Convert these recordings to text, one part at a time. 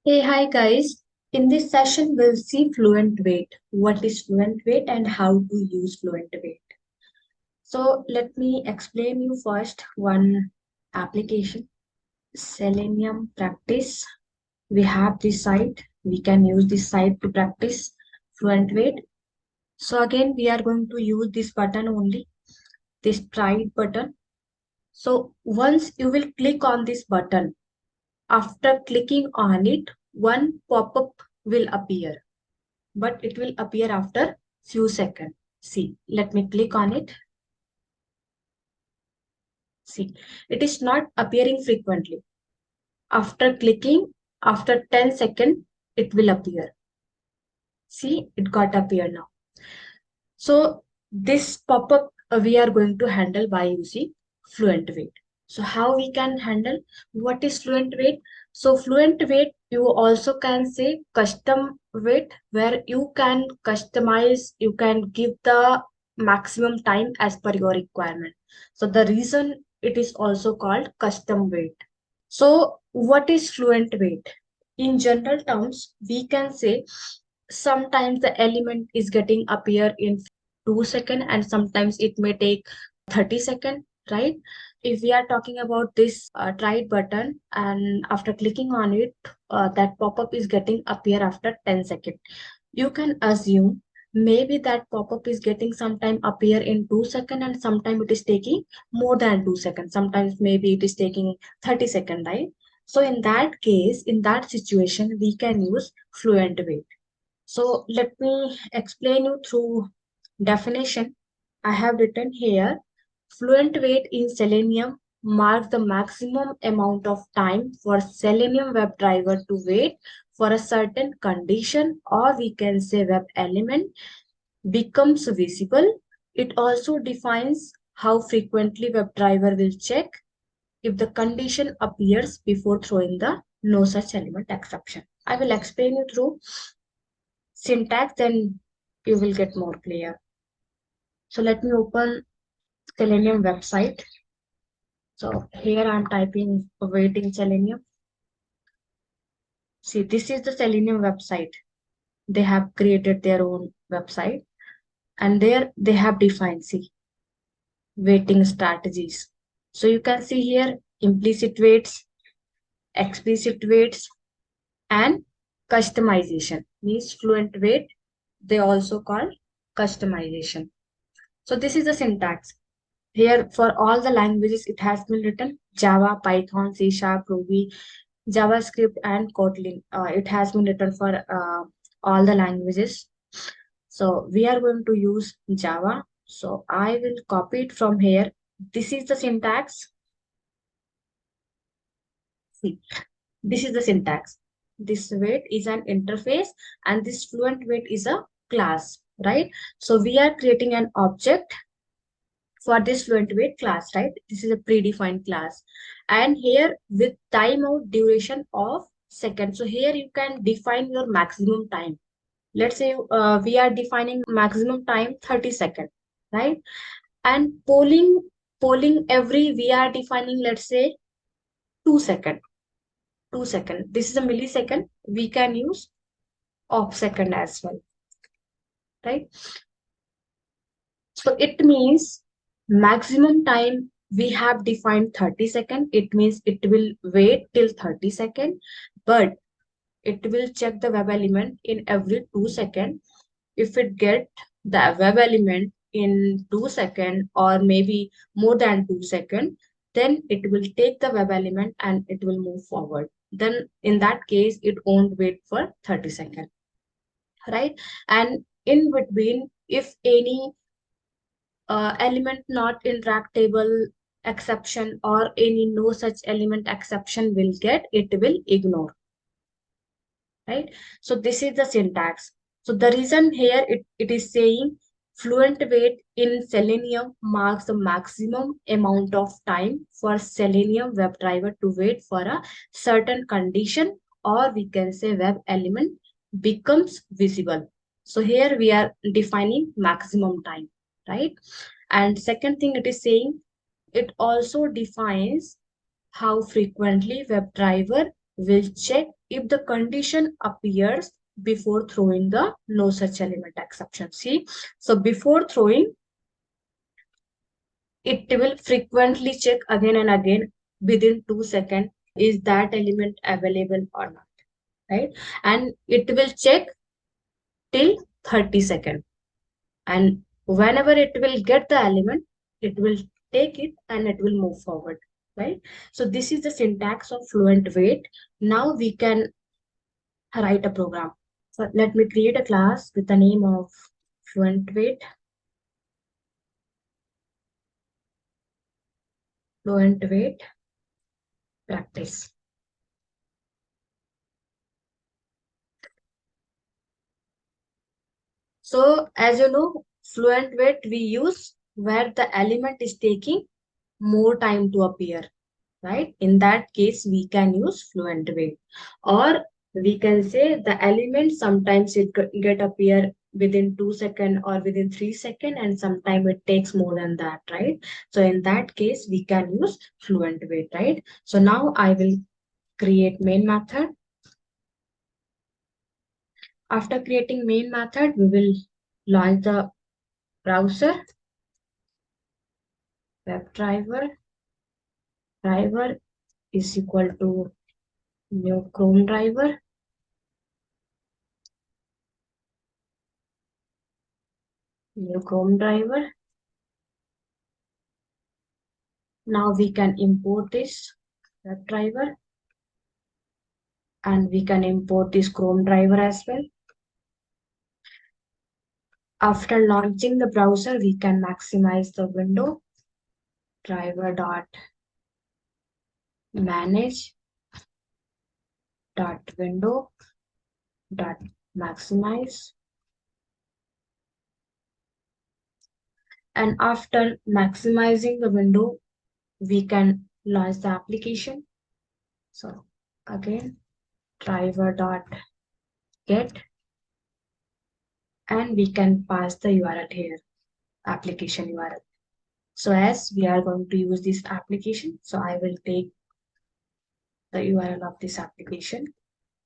Hey, hi guys. In this session, we'll see fluent wait. What is fluent wait and how to use fluent wait. So let me explain you first one application, Selenium Practice. We have this site. We can use this site to practice fluent wait. So again, we are going to use this button only, this try button. So once you will click on this button, after clicking on it, one pop-up will appear, but it will appear after few seconds. See, let me click on it. See, it is not appearing frequently. After clicking, after 10 seconds, it will appear. See, it got appear now. So this pop-up we are going to handle by using fluent wait. So how we can handle, what is fluent wait? So fluent wait, you also can say custom wait, where you can customize, you can give the maximum time as per your requirement. So the reason it is also called custom wait. So what is fluent wait? In general terms, we can say sometimes the element is getting appear in 2 seconds and sometimes it may take 30 seconds, right? If we are talking about this try button and after clicking on it, that pop-up is getting appear after 10 seconds. You can assume maybe that pop-up is getting sometime appear in 2 seconds and sometime it is taking more than 2 seconds. Sometimes maybe it is taking 30 seconds, right? So in that case, in that situation, we can use fluent wait. So let me explain you through definition. I have written here, fluent wait in Selenium marks the maximum amount of time for Selenium WebDriver to wait for a certain condition, or we can say web element becomes visible. It also defines how frequently WebDriver will check if the condition appears before throwing the no such element exception. I will explain you through syntax, then you will get more clear. So let me open Selenium website. So here I'm typing waiting Selenium. See, this is the Selenium website. They have created their own website and there they have defined, see, waiting strategies. So you can see here implicit waits, explicit waits, and customization. Means fluent wait, they also call customization. So this is the syntax. Here, for all the languages, it has been written Java, Python, C Sharp, Ruby, JavaScript, and Kotlin. It has been written for all the languages. So we are going to use Java. So I will copy it from here. This is the syntax. See, this is the syntax. This wait is an interface and this fluent wait is a class, right? So we are creating an object for this fluent wait class, right? This is a predefined class. And here with timeout duration of seconds. So here you can define your maximum time. Let's say we are defining maximum time 30 seconds, right? And polling every, we are defining, let's say 2 seconds. 2 seconds. This is a millisecond. We can use off second as well, right? So it means maximum time we have defined 30 seconds. It means it will wait till 30 seconds, but it will check the web element in every 2 seconds. If it get the web element in 2 seconds or maybe more than 2 seconds, then it will take the web element and it will move forward. Then in that case, it won't wait for 30 seconds, right? And in between, if any element not interactable exception or any no such element exception will get, it will ignore, right? So this is the syntax. So the reason here it is saying fluent wait in Selenium marks the maximum amount of time for Selenium WebDriver to wait for a certain condition, or we can say web element becomes visible. So here we are defining maximum time, right? And second thing it is saying, it also defines how frequently WebDriver will check if the condition appears before throwing the no such element exception. See, so before throwing, it will frequently check again and again within 2 seconds, is that element available or not, right? And it will check till 30 seconds. And whenever it will get the element, it will take it and it will move forward, right? So this is the syntax of fluent wait. Now we can write a program. So let me create a class with the name of fluent wait. Fluent wait practice. So as you know, fluent wait we use where the element is taking more time to appear, right? In that case, we can use fluent wait. Or we can say the element sometimes it get appear within 2 seconds or within 3 seconds, and sometimes it takes more than that, right? So in that case, we can use fluent wait, right? So now I will create main method. After creating main method, we will launch the browser, WebDriver. Driver is equal to new Chrome driver. New Chrome driver. Now we can import this WebDriver and we can import this Chrome driver as well. After launching the browser, we can maximize the window. Driver.manage.window.maximize. And after maximizing the window, we can launch the application. So again, driver.get, and we can pass the URL here, application URL. So as we are going to use this application, so I will take the URL of this application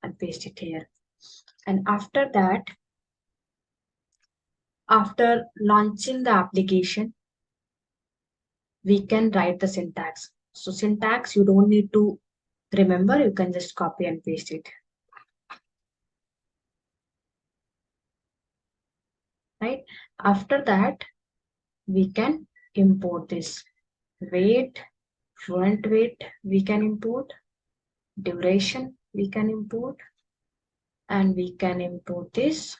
and paste it here. And after that, after launching the application, we can write the syntax. So syntax, you don't need to remember, you can just copy and paste it. Right? After that, we can import this. Wait, fluent wait, we can import. Duration, we can import. And we can import this.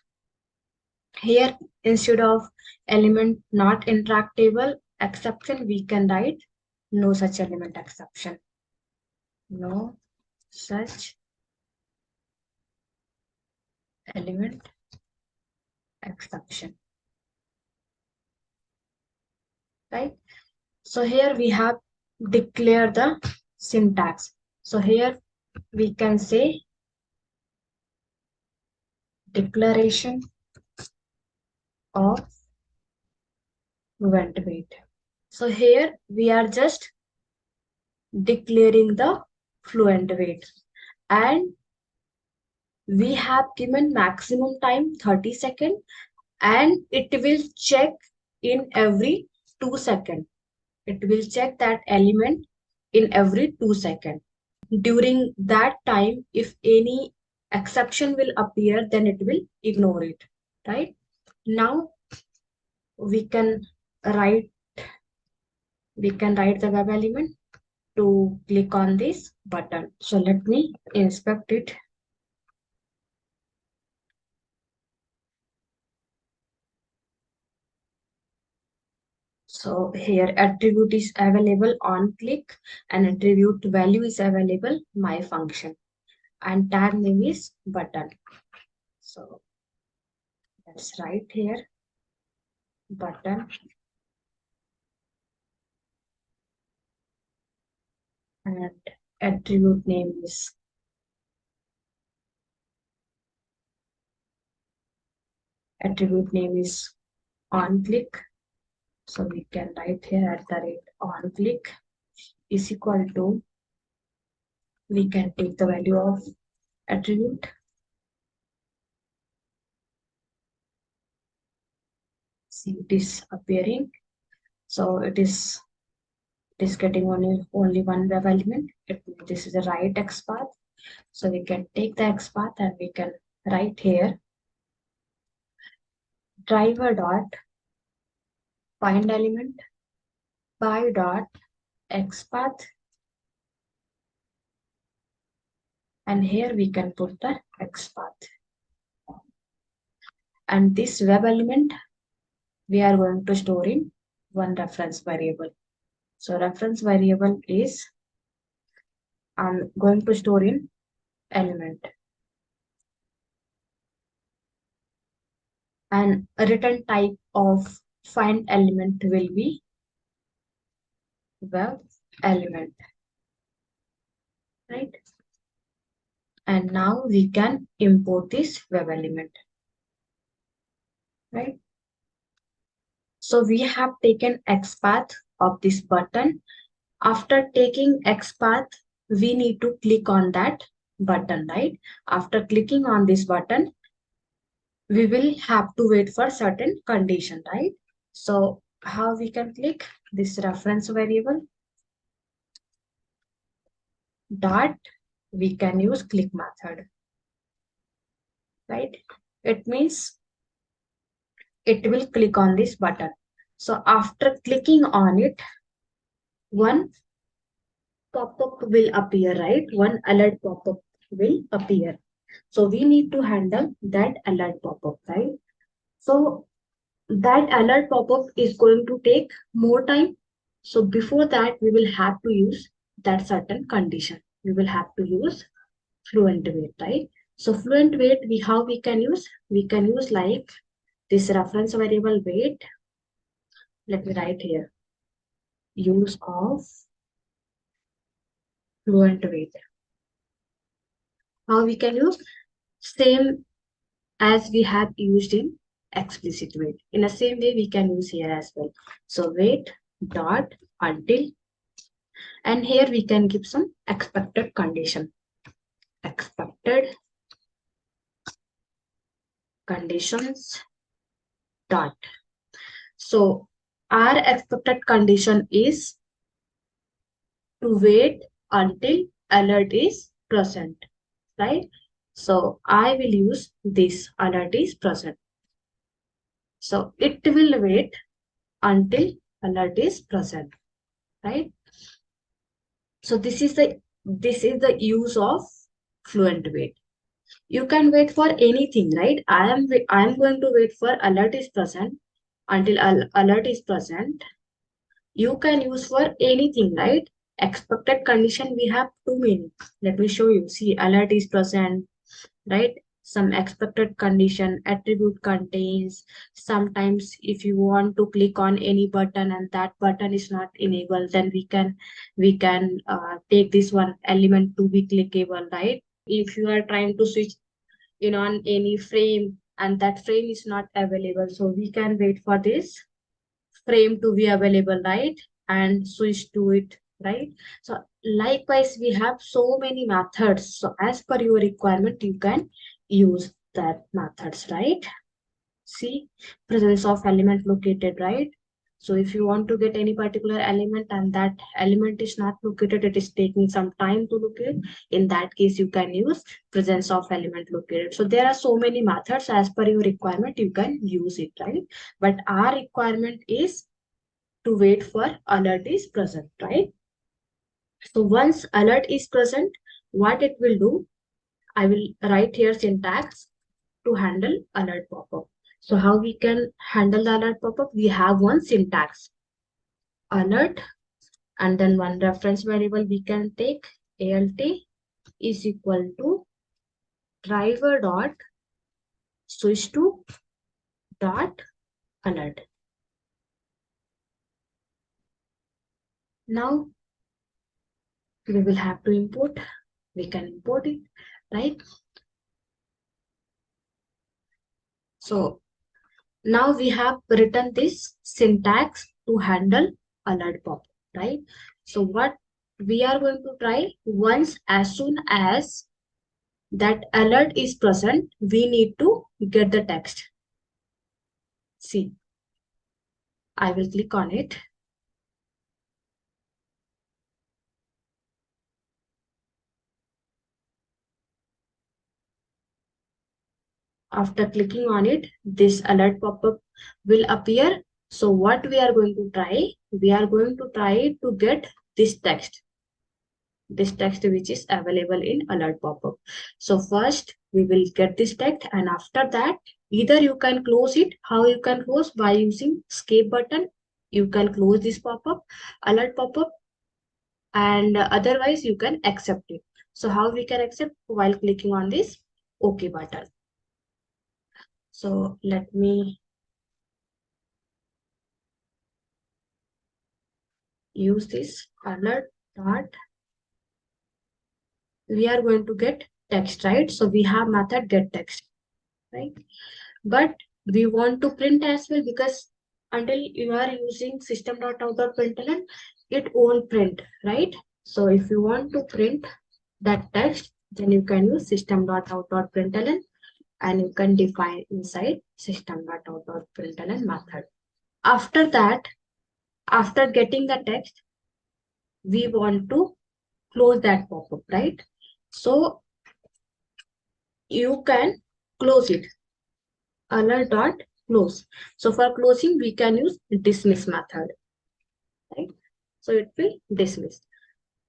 Here, instead of element not interactable exception, we can write no such element exception. No such element exception. Right? So here we have declare the syntax. So here we can say declaration of fluent wait. So here we are just declaring the fluent wait, and we have given maximum time 30 seconds, and it will check in every 2 seconds. It will check that element in every 2 seconds. During that time, if any exception will appear, then it will ignore it, right? Now we can write the web element to click on this button. So let me inspect it. So here attribute is available on click, and attribute value is available my function, and tag name is button. So let's write here button, and attribute name is on click. So we can write here @on click is equal to, we can take the value of attribute. See, it is appearing. So it is getting only one web element. This is the right XPath. So we can take the XPath and we can write here driver dot find element by dot XPath, and here we can put the XPath. And this web element we are going to store in one reference variable. So reference variable is I'm going to store in element, and a return type of find element will be web element, right? And now we can import this web element, right? So we have taken XPath of this button. After taking XPath, we need to click on that button, right? After clicking on this button, we will have to wait for certain condition, right? So how we can click this reference variable dot, we can use click method, right? It means it will click on this button. So after clicking on it, one pop-up will appear, right? One alert pop-up will appear. So we need to handle that alert pop-up, right? So that alert pop-up is going to take more time. So before that, we will have to use that certain condition. We will have to use fluent wait, right? So fluent wait, how we can use? We can use like this reference variable wait. Let me write here. Use of fluent wait. How we can use? Same as we have used in explicit wait. In the same way, we can use here as well. So wait dot until, and here we can give some expected condition. Expected conditions dot. So our expected condition is to wait until alert is present, right? So I will use this alert is present. So it will wait until alert is present, right? So this is the use of fluent wait. You can wait for anything, right? I am going to wait for alert is present until alert is present. You can use for anything, right? Expected condition, we have too many. Let me show you. See, alert is present, right? Some expected condition attribute contains. Sometimes if you want to click on any button and that button is not enabled, then we can take this one element to be clickable, right? If you are trying to switch on any frame and that frame is not available, so we can wait for this frame to be available, right? And switch to it, right? So likewise, we have so many methods. So as per your requirement, you can use that methods, right? See, presence of element located, right? So if you want to get any particular element and that element is not located, it is taking some time to locate. In that case, you can use presence of element located. So there are so many methods as per your requirement, you can use it, right? But our requirement is to wait for alert is present, right? So once alert is present, what it will do, I will write here syntax to handle alert pop-up. So how we can handle the alert pop-up? We have one syntax, alert, and then one reference variable we can take, alt is equal to driver dot switch to dot alert. Now we will have to import. We can import it, right? So now we have written this syntax to handle alert pop, right? So what we are going to try, once as soon as that alert is present, we need to get the text. See, I will click on it. After clicking on it, this alert pop-up will appear. So what we are going to try? We are going to try to get this text which is available in alert pop-up. So first we will get this text, and after that either you can close it. How you can close? By using escape button. You can close this pop-up, alert pop-up, and otherwise you can accept it. So how we can accept? While clicking on this OK button. So let me use this alert dot. We are going to get text, right? So we have method get text, right? But we want to print as well, because until you are using system.out.println, it won't print, right? So if you want to print that text, then you can use system.out.println, and you can define inside system.out.println method. After that, after getting the text, we want to close that pop-up, right? So you can close it, alert dot close. So for closing, we can use dismiss method, right? So it will dismiss.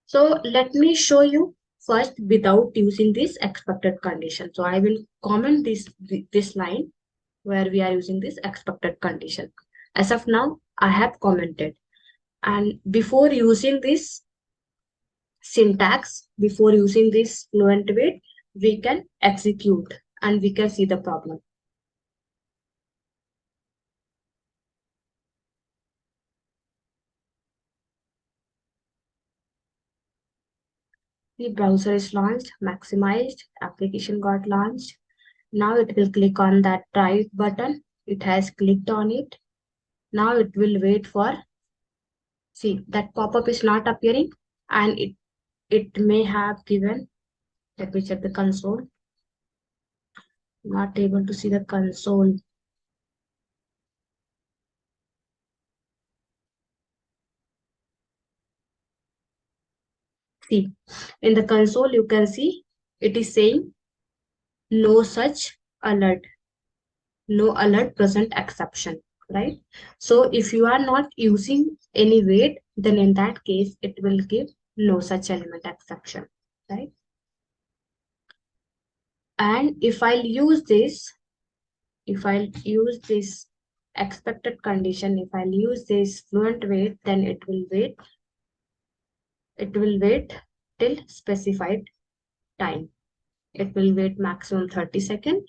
So let me show you first without using this expected condition. So I will comment this line where we are using this expected condition. As of now, I have commented. And before using this syntax, before using this fluent wait, we can execute and we can see the problem. The browser is launched, maximized, application got launched. Now it will click on that try button. It has clicked on it. Now it will wait for, see, that pop-up is not appearing, and it may have given, let me check the console. Not able to see the console. See, in the console you can see it is saying no such alert, no alert present exception, right? So if you are not using any wait, then in that case it will give no such element exception, right? And if I'll use this, expected condition, if I'll use this fluent wait, then it will wait till specified time. It will wait maximum 30 seconds,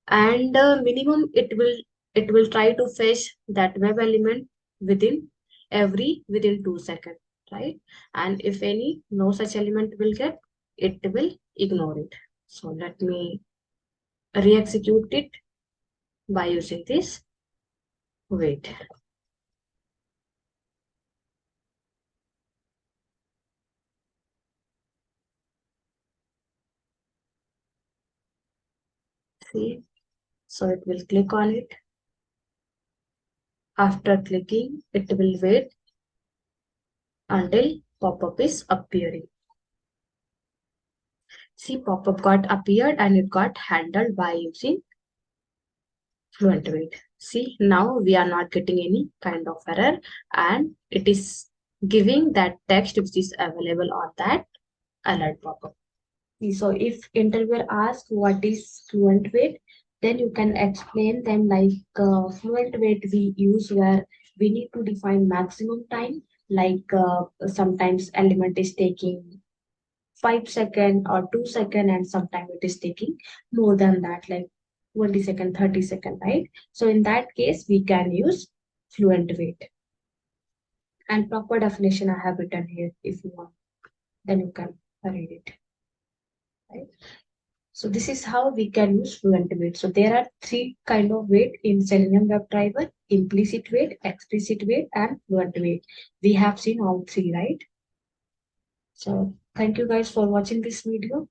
and minimum it will try to fetch that web element within 2 seconds, right? And if any no such element will get, it will ignore it. So let me re-execute it by using this wait. See, so it will click on it. After clicking, it will wait until pop-up is appearing. See, pop-up got appeared and it got handled by using fluent wait. See, now we are not getting any kind of error, and it is giving that text which is available on that alert pop-up. So if interviewer asks what is fluent wait, then you can explain them like fluent wait we use where we need to define maximum time, like sometimes element is taking 5 seconds or 2 seconds, and sometimes it is taking more than that, like 20 seconds, 30 seconds, right? So in that case, we can use fluent wait. And proper definition I have written here. If you want, then you can read it, right? So this is how we can use fluent wait. So there are 3 kind of wait in Selenium WebDriver: implicit wait, explicit wait, and fluent wait. We have seen all 3, right? So thank you guys for watching this video.